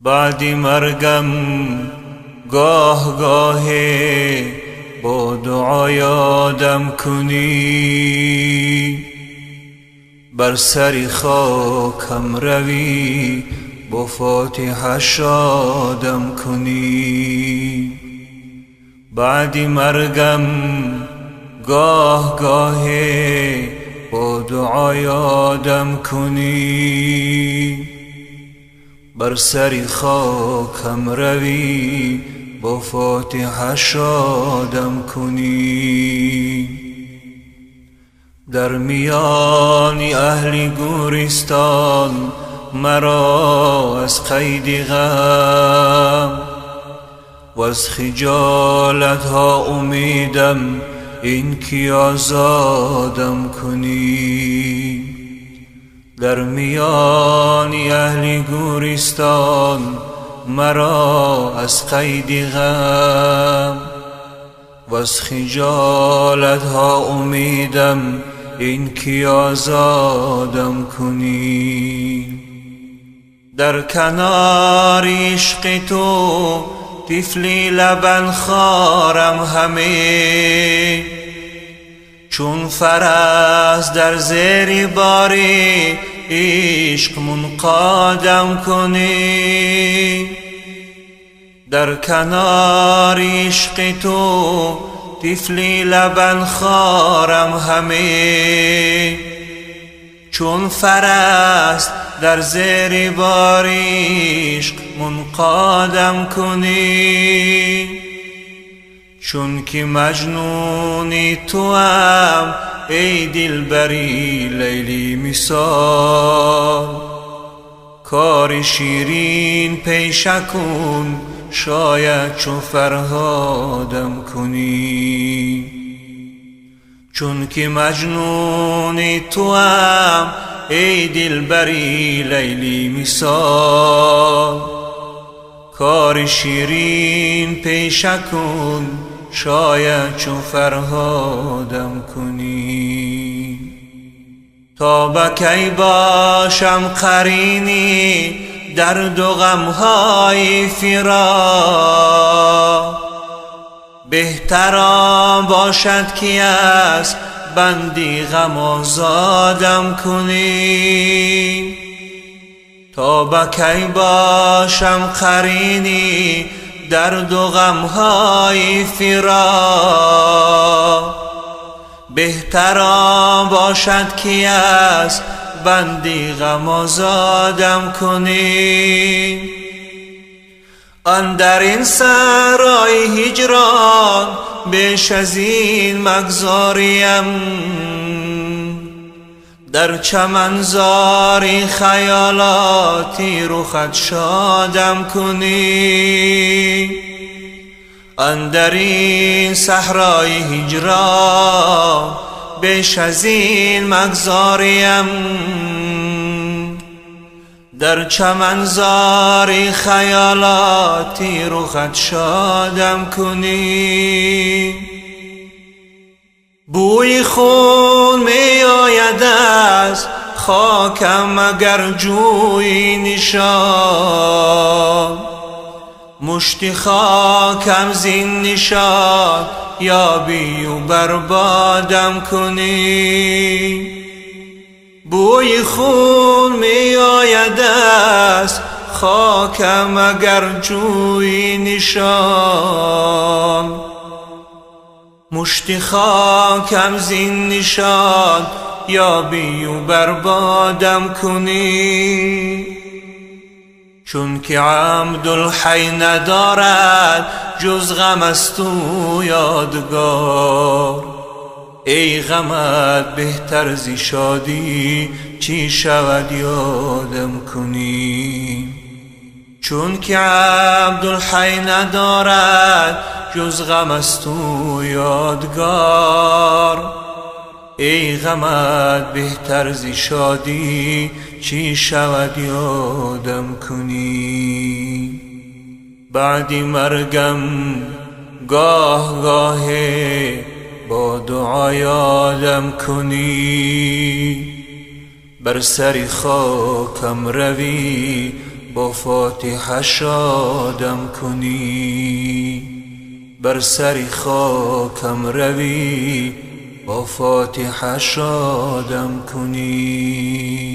بعدی مرگم گاه گاهی با دعا یادم کنی، بر سری خاکم روی با فاتحه شادم کنی. بعدی مرگم گاه گاهی با دعا یادم کنی، بر سری خاکم روی با فاتحه شادم کنی. در میان اهل گورستان مرا از قید غم و از خجالت ها امیدم این که آزادم کنی. در میان اهل گورستان مرا از قید غم و از خجالت ها امیدم این که آزادم کنی. در کنار عشق تو طفلی لبن خارم همه، چون فرس در زیر باری عشق منقادم کنی. در کنار عشق تو طفلی لبن خارم همه، چون فرس در زیر باری عشق منقادم کنی. چون که مجنونی تو هم ای دلبری لیلی مثال، کار شیرین پیش کن شاید چو فرهادم کنی. چون که مجنونی تو هم ای دلبری لیلی مثال، کار شیرین پیش کن شاید چو فرهادم کنی. تا با کی باشم قرینی درد و غمهای فراق، بهتر باشد که از بندی غم آزادم کنی. تا با کی باشم قرینی درد و غمهای فراق، بهتر باشد که از بندی غم آزادم کنی. اندر این سرای هجران بیش از این مگذاریم، در چمنزاری خیالاتی رخت شادم کنی. اندر این صحرای هجران بیش از این مگذاریم، در چمنزاری خیالاتی رخت شادم کنی. بوی خون می آید از خاکم اگر جوی نشان، مشت خاکم زین نشان یابی و بربادم کنی. بوی خون می آید از خاکم اگر جوی نشان، مشت خاکم زین نشان یابی و بربادم کنی. چون که عبدالحی ندارد جز غم است و یادگار، ای غمت بهتر ز شادی چی شود یادم کنی. چون که عبدالحی ندارد جز غم است و یادگار، ای غمت بهتر ز شادی چی شود یادم کنی. بعدی مرگم گاه گاهی با دعا یادم کنی، بر سری خاکم روی با فاتحه شادم کنی، بر سری خاکم روی با فاتحه شادم کنی.